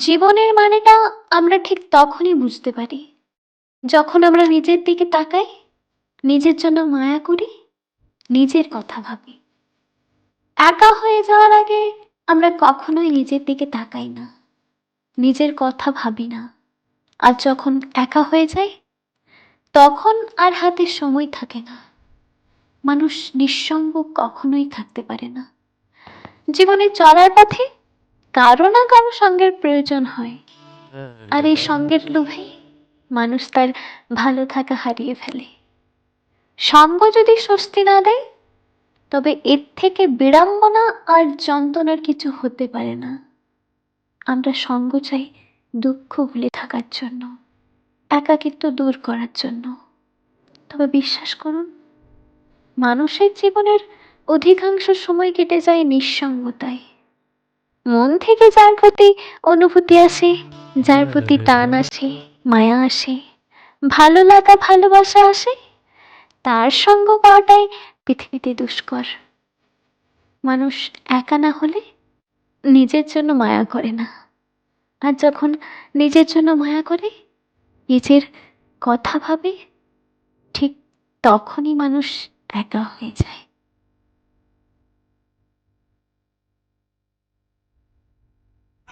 জীবনের মানেটা আমরা ঠিক তখনই বুঝতে পারি যখন আমরা নিজের দিকে তাকাই, নিজের জন্য মায়া করি, নিজের কথা ভাবি। একা হয়ে যাওয়ার আগে আমরা কখনোই নিজের দিকে তাকাই না, নিজের কথা ভাবি না। আর যখন একা হয়ে যাই তখন আর হাতে সময় থাকে না। মানুষ নিঃসঙ্গ কখনোই থাকতে পারে না। জীবনে চলার পথে কারো না কারো সঙ্গের প্রয়োজন হয়, আর এই সঙ্গের লোভে মানুষ তার ভালো থাকা হারিয়ে ফেলে। সঙ্গ যদি স্বস্তি না দেয়, তবে এর থেকে বিড়ম্বনা আর যন্ত্রণার কিছু হতে পারে না। আমরা সঙ্গ চাই দুঃখ ভুলে থাকার জন্য, একাকিত্ব দূর করার জন্য। তবে বিশ্বাস করুন, মানুষের জীবনের অধিকাংশ সময় কেটে যায় নিঃসঙ্গতায়। মন থেকে যার প্রতি অনুভূতি আসে, যার প্রতি টান আসে, মায়া আসে, ভালো লাগা, ভালোবাসা আসে, তার সঙ্গ পাওয়াটাই পৃথিবীতে দুষ্কর। মানুষ একা না হলে নিজের জন্য মায়া করে না, আর যখন নিজের জন্য মায়া করে, নিজের কথা ভাবে, ঠিক তখনই মানুষ একা হয়ে যায়।